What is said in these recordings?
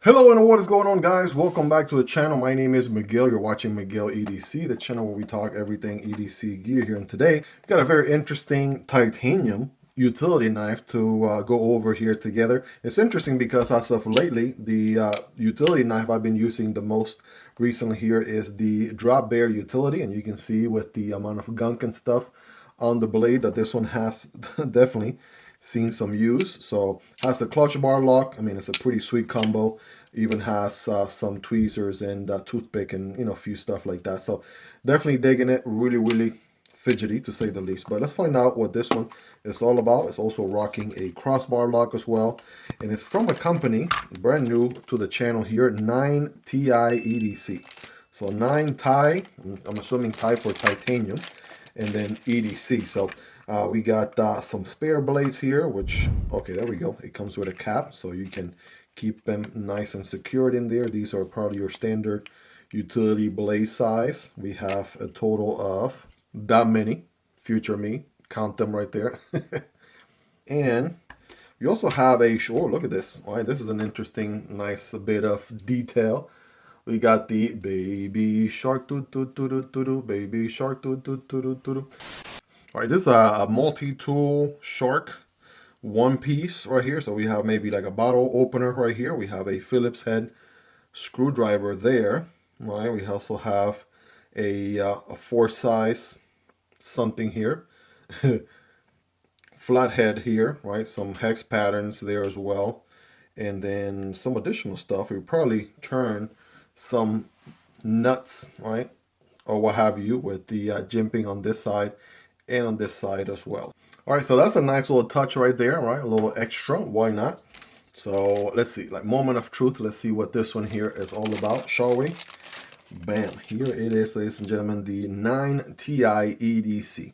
Hello and what is going on, guys? Welcome back to the channel. My name is Miguel. You're watching Miguel EDC, the channel where we talk everything EDC gear here. And today we've got a very interesting titanium utility knife to go over here together. It's interesting because as of lately, the utility knife I've been using the most recently here is the Drop Bear utility, and you can see with the amount of gunk and stuff on the blade that this one has definitely seen some use. So has a clutch bar lock. I mean, it's a pretty sweet combo. Even has some tweezers and toothpick and a few stuff like that. So definitely digging it. Really fidgety to say the least. But let's find out what this one is all about. It's also rocking a crossbar lock as well, and it's from a company brand new to the channel here, 9TiEDC. So 9Ti, I'm assuming Ti for titanium, and then EDC. So we got some spare blades here, which, okay, there we go. It comes with a cap, so you can keep them nice and secured in there. These are probably your standard utility blade size. We have a total of that many. Future me, count them right there. And we also have a, oh, look at this. All right, this is an interesting, nice bit of detail. We got the baby shark, doo doo doo doo doo doo, baby shark, doo doo doo doo doo doo. All right, this is a multi-tool shark one piece right here. So we have maybe like a bottle opener right here. We have a Phillips head screwdriver there. Right. We also have a 4 size something here. Flathead here, right? Some hex patterns there as well. And then some additional stuff. We probably turn some nuts, right? Or what have you, with the jimping on this side and on this side as well. All right, so that's a nice little touch right there, right? A little extra, why not? So let's see, like moment of truth. Let's see what this one here is all about, shall we? Bam, here it is, ladies and gentlemen, the 9TiEDC.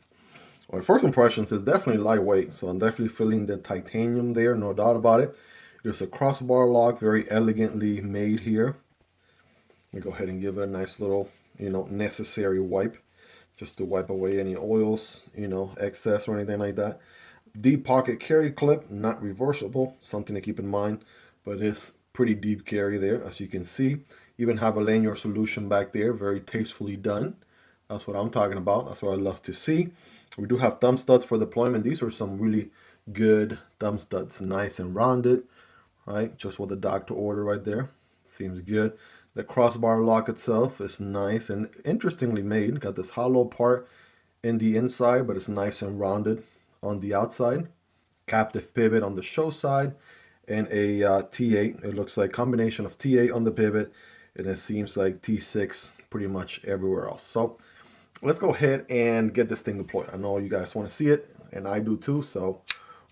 All right, first impressions is definitely lightweight, so I'm definitely feeling the titanium there, no doubt about it. There's a crossbar lock, very elegantly made here. Let me go ahead and give it a nice little, necessary wipe, just to wipe away any oils, excess or anything like that. Deep pocket carry clip, not reversible, something to keep in mind, but it's pretty deep carry there, as you can see. Even have a lanyard solution back there, very tastefully done. That's what I'm talking about. That's what I love to see. We do have thumb studs for deployment. These are some really good thumb studs, nice and rounded, right? Just what the doctor ordered right there. Seems good. The crossbar lock itself is nice and interestingly made. Got this hollow part in the inside, but it's nice and rounded on the outside. Captive pivot on the show side, and a T8. It looks like combination of T8 on the pivot, and it seems like T6 pretty much everywhere else. So let's go ahead and get this thing deployed. I know you guys want to see it, and I do too. So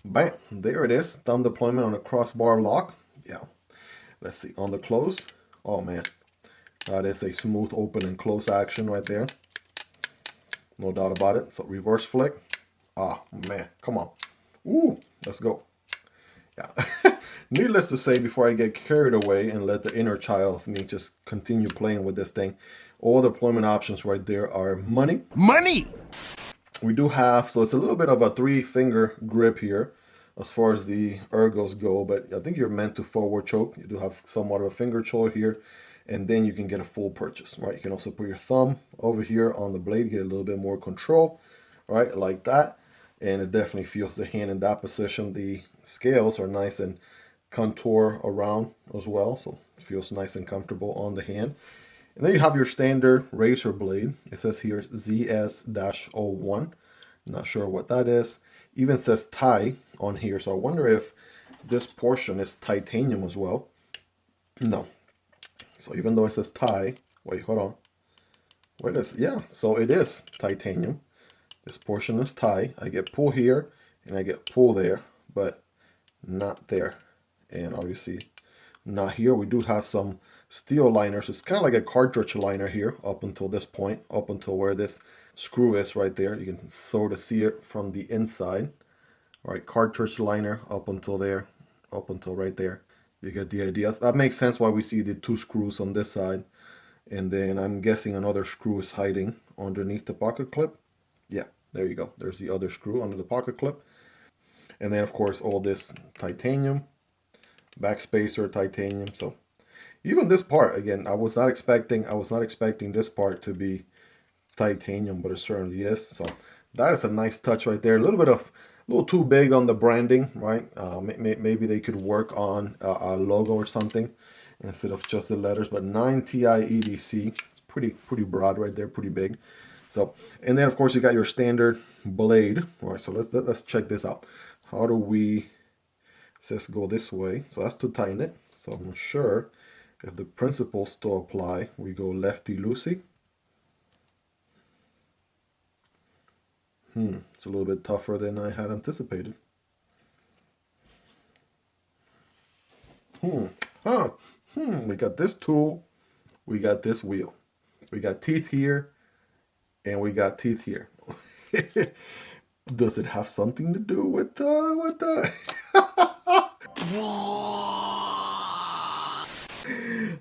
bam, there it is. Thumb deployment on a crossbar lock. Yeah. Let's see, on the close. Oh man, that is a smooth open and close action right there. No doubt about it. So reverse flick. Ah man, come on. Ooh, let's go. Yeah. Needless to say, before I get carried away and let the inner child of me just continue playing with this thing, all the deployment options right there are money. Money! We do have, so it's a little bit of a 3-finger grip here as far as the ergos go, but I think you're meant to forward choke. You do have somewhat of a finger choke here, and then you can get a full purchase, right? You can also put your thumb over here on the blade, get a little bit more control, right? Like that. And it definitely feels the hand in that position. The scales are nice and contour around as well, so it feels nice and comfortable on the hand. And then you have your standard razor blade. It says here ZS-01. Not sure what that is. Even says Ti on here, so I wonder if this portion is titanium as well. No. So even though it says Ti, wait, hold on. Wait, yeah, so it is titanium. This portion is Ti. I get pull here and I get pull there, but not there. And obviously not here. We do have some steel liners. It's kind of like a cartridge liner here up until this point, up until where this screw is right there. You can sort of see it from the inside. All right, cartridge liner up until there, up until right there. You get the idea. That makes sense why we see the 2 screws on this side. And then I'm guessing another screw is hiding underneath the pocket clip. Yeah, there you go. There's the other screw under the pocket clip. And then, of course, all this titanium, backspacer titanium. So Even this part, again, I was not expecting this part to be titanium, but it certainly is. So that is a nice touch right there. A little too big on the branding, right? Maybe they could work on a logo or something instead of just the letters. But 9TiEDC, it's pretty broad right there, pretty big. So, and then of course you got your standard blade. All right, so let's check this out. How do we? It says go this way, so that's to tighten it. So I'm sure if the principles still apply, we go lefty loosey. It's a little bit tougher than I had anticipated. We got this tool, we got this wheel. We got teeth here, and we got teeth here. Does it have something to do with the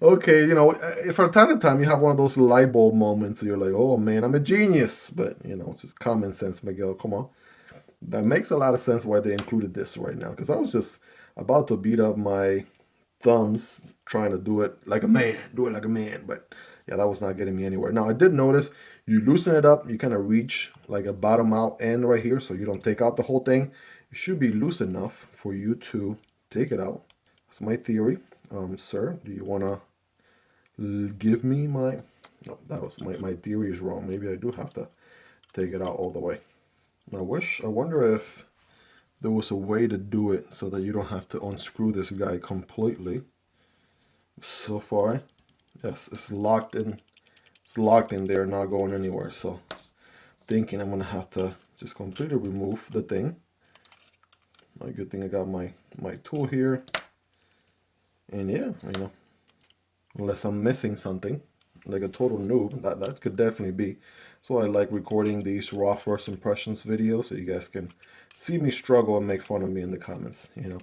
Okay, you know, from time to time you have one of those light bulb moments and you're like, oh man, I'm a genius. But, you know, it's just common sense, Miguel. Come on. That makes a lot of sense why they included this right now. Because I was just about to beat up my thumbs trying to do it like a man. Do it like a man. But yeah, that was not getting me anywhere. Now, I did notice you loosen it up. You kind of reach like a bottom out end right here. So you don't take out the whole thing. It should be loose enough for you to take it out. That's my theory. Sir, do you want to give me my... No, that was my theory is wrong. Maybe I do have to take it out all the way. I wonder if there was a way to do it so that you don't have to unscrew this guy completely. So far, yes, it's locked in. It's locked in there, not going anywhere. So, thinking I'm gonna have to just completely remove the thing. A good thing I got my tool here. And yeah, you know, unless I'm missing something, like a total noob, that could definitely be. So I like recording these raw first impressions videos so you guys can see me struggle and make fun of me in the comments. You know,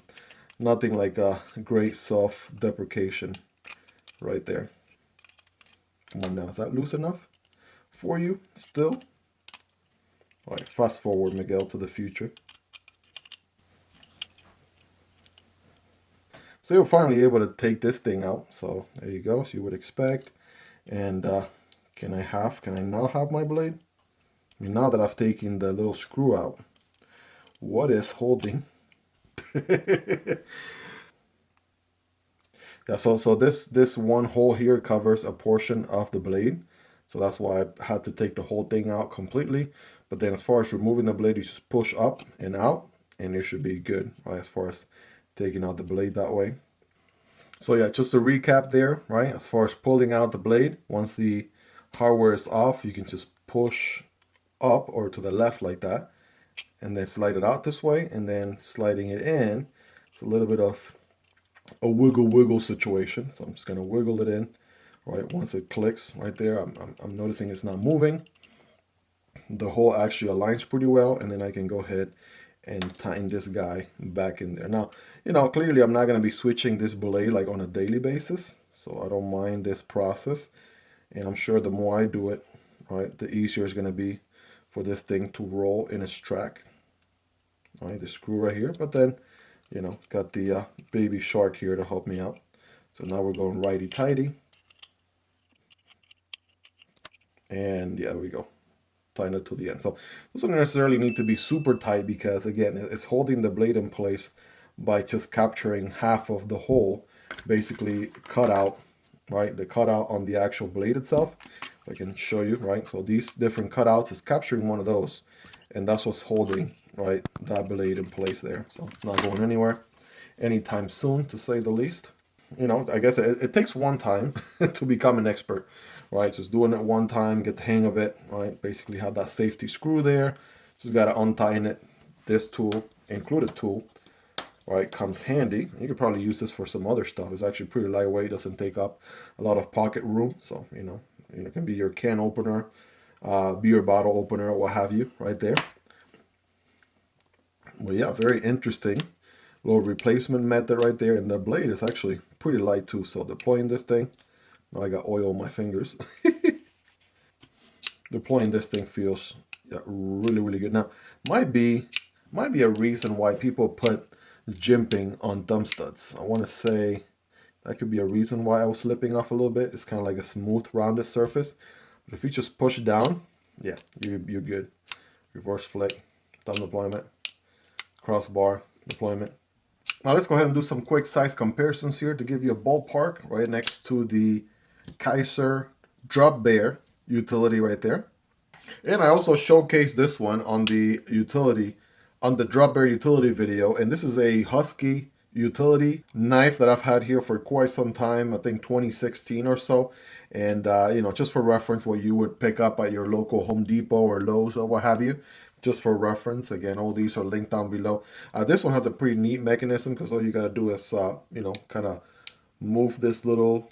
nothing like a great self-deprecation right there. Come on now, is that loose enough for you still? All right, fast forward, Miguel, to the future. So you're finally able to take this thing out. So there you go, as you would expect. And can I now have my blade? I mean, now that I've taken the little screw out, what is holding? Yeah, so this one hole here covers a portion of the blade. So that's why I had to take the whole thing out completely. But then as far as removing the blade, you just push up and out, and it should be good, right, as far as taking out the blade that way. So yeah, just to recap there, right, as far as pulling out the blade, once the hardware is off, you can just push up or to the left like that, and then slide it out this way, and then sliding it in. It's a little bit of a wiggle situation. So I'm just gonna wiggle it in, right? Once it clicks right there, I'm noticing it's not moving. The hole actually aligns pretty well, and then I can go ahead and tighten this guy back in there. Now, you know, clearly I'm not gonna be switching this blade like on a daily basis, so I don't mind this process. And I'm sure the more I do it, right, the easier it's gonna be for this thing to roll in its track. All right, the screw right here, but then, you know, got the baby shark here to help me out. So now we're going righty-tighty. And yeah, there we go. Tighten it to the end. So this doesn't necessarily need to be super tight because, again, it's holding the blade in place by just capturing half of the hole, basically cut out, right? The cutout on the actual blade itself. If I can show you, right? So these different cutouts is capturing one of those, and that's what's holding, right, that blade in place there. So it's not going anywhere anytime soon, to say the least. You know, I guess it takes one time to become an expert, right? Just doing it one time, get the hang of it, right? Basically have that safety screw there. Just got to untighten it. This tool, included tool, right, comes handy. You could probably use this for some other stuff. It's actually pretty lightweight, doesn't take up a lot of pocket room. So, you know, it can be your can opener, beer bottle opener, what have you, right there. Well, yeah, very interesting little replacement method right there. And the blade is actually pretty light too. So deploying this thing, now I got oil on my fingers. Deploying this thing feels, yeah, really good. Now, might be a reason why people put jimping on thumb studs. I want to say, That could be a reason why I was slipping off a little bit. It's kind of like a smooth rounded surface. But if you just push down, yeah, you're good. Reverse flick, thumb deployment, crossbar deployment. Now let's go ahead and do some quick size comparisons here to give you a ballpark right next to the Kaiser Drop Bear utility right there. And I also showcased this one on the utility, on the Drop Bear utility video. And this is a Husky utility knife that I've had here for quite some time, I think 2016 or so. And, you know, just for reference, what you would pick up at your local Home Depot or Lowe's or what have you. Just for reference, again, all these are linked down below. This one has a pretty neat mechanism because all you got to do is, you know, kind of move this little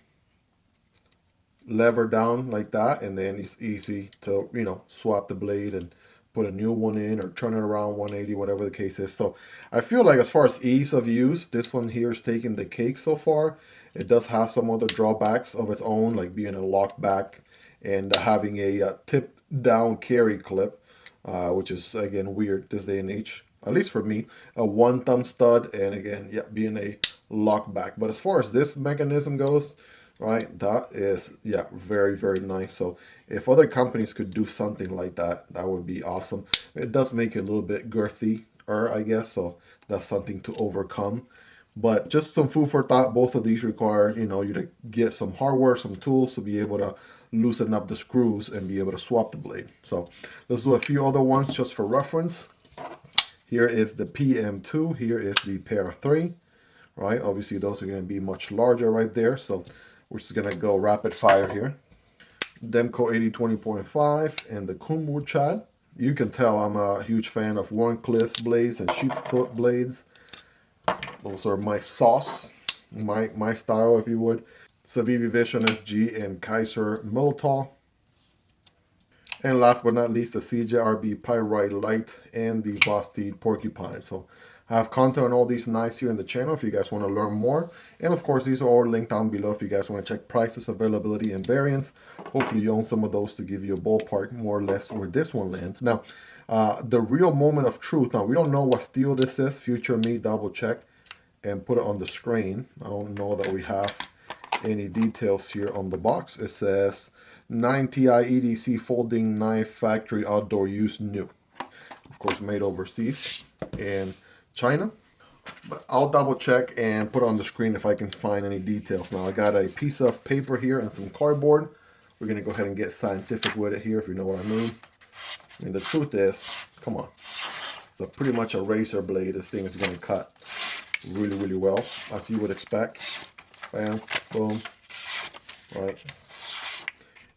lever down like that, and then it's easy to, you know, swap the blade and put a new one in or turn it around 180, whatever the case is. So I feel like as far as ease of use, this one here is taking the cake so far. It does have some other drawbacks of its own, like being a lock back and having a tip down carry clip, which is again weird this day and age, at least for me. A one thumb stud, and again, yeah, being a lock back. But as far as this mechanism goes, right, that is, yeah, very, very nice. So if other companies could do something like that, that would be awesome. It does make it a little bit girthy, I guess, so that's something to overcome. But just some food for thought. Both of these require, you know, you to get some hardware, some tools to be able to loosen up the screws and be able to swap the blade. So let's do a few other ones just for reference. Here is the PM2. Here is the Para 3, right? Obviously, those are going to be much larger right there. So we're just going to go rapid fire here. Demco 8020.5 and the Kunbu Chad. You can tell I'm a huge fan of Warncliffe's blades and Sheepfoot blades. Those are my sauce, my style, if you would. Civivi Vision SG and Kaiser Militol. And last but not least, the CJRB Pyrite Light and the Vosteed Porcupine. So I have content on all these knives here in the channel if you guys want to learn more. And of course, these are all linked down below if you guys want to check prices, availability, and variants. Hopefully you own some of those to give you a ballpark more or less where this one lands. Now, the real moment of truth. Now, we don't know what steel this is. Future me, double check and put it on the screen. I don't know that we have any details here on the box. It says 9TiEDC folding knife factory outdoor use new. Of course, made overseas in China. But I'll double check and put it on the screen if I can find any details. Now I got a piece of paper here and some cardboard. We're gonna go ahead and get scientific with it here, if you know what I mean. I mean, the truth is, come on, it's pretty much a razor blade. This thing is gonna cut really, really well, as you would expect. Bam, boom, right.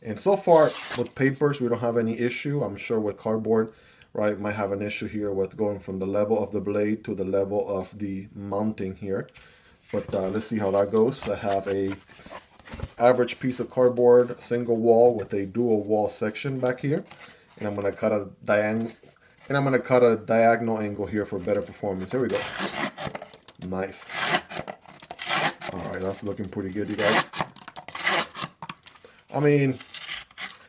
And so far with papers, we don't have any issue. I'm sure with cardboard, right, might have an issue here with going from the level of the blade to the level of the mounting here. But let's see how that goes. I have a average piece of cardboard, single wall with a dual wall section back here, and I'm gonna cut a diagonal angle here for better performance. Here we go. Nice. All right, that's looking pretty good, you guys. I mean,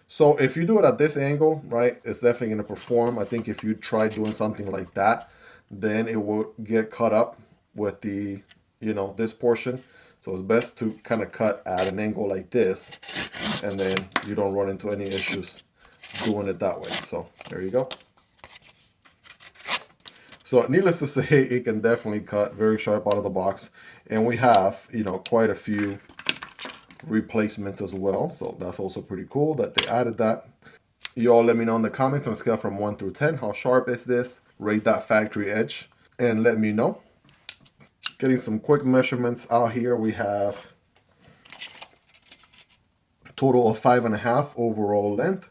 so if you do it at this angle, right, it's definitely going to perform. I think if you try doing something like that, then it will get cut up with the, you know, this portion. So it's best to kind of cut at an angle like this, and then you don't run into any issues doing it that way. So there you go. So needless to say, it can definitely cut very sharp out of the box. And we have, you know, quite a few replacements as well. So that's also pretty cool that they added that. You all let me know in the comments on a scale from 1 through 10. How sharp is this? Rate that factory edge and let me know. Getting some quick measurements out here. We have a total of 5.5 overall length.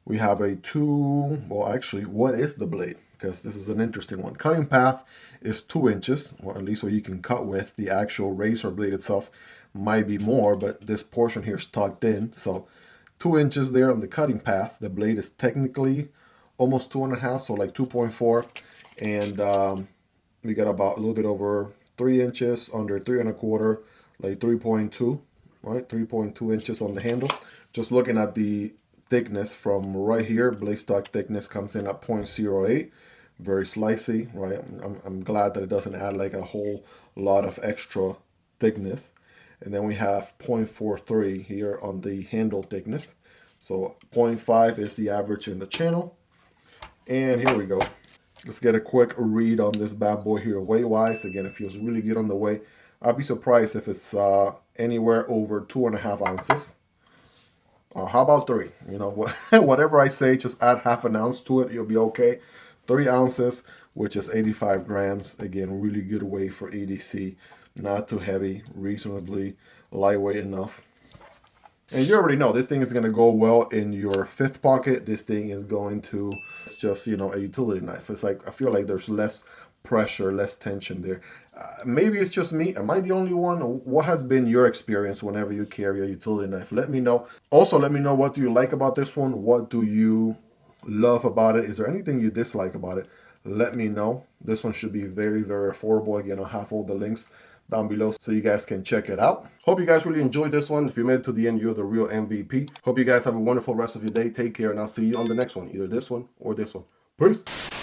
We have a 2, well actually, what is the blade? Because this is an interesting one. Cutting path is 2 inches, or at least what you can cut with. The actual razor blade itself might be more, but this portion here is tucked in. So 2 inches there on the cutting path. The blade is technically almost 2.5, so like 2.4. And we got about a little bit over 3 inches, under 3.25, like 3.2, right? 3.2 inches on the handle. Just looking at the thickness from right here, blade stock thickness comes in at 0.08. Very slicey, right? I'm glad that it doesn't add like a whole lot of extra thickness. And then we have 0.43 here on the handle thickness. So 0.5 is the average in the channel. And here we go. Let's get a quick read on this bad boy here weight-wise. Again, it feels really good on the weight. I'd be surprised if it's anywhere over 2.5 ounces. How about 3? You know, whatever I say, just add half an ounce to it. You'll be okay. 3 ounces, which is 85 grams. Again, really good weight for EDC. Not too heavy, reasonably lightweight enough. And you already know this thing is going to go well in your fifth pocket. This thing is going to, it's just, you know, a utility knife. It's like, I feel like there's less pressure, less tension there. Maybe it's just me. Am I the only one? What has been your experience whenever you carry a utility knife? Let me know. Also, let me know, what do you like about this one? What do you love about it? Is there anything you dislike about it? Let me know. This one should be very, very affordable. Again, I'll have all the links down below so you guys can check it out. Hope you guys really enjoyed this one. If you made it to the end, you're the real MVP. Hope you guys have a wonderful rest of your day. Take care, and I'll see you on the next one, either this one or this one. Peace.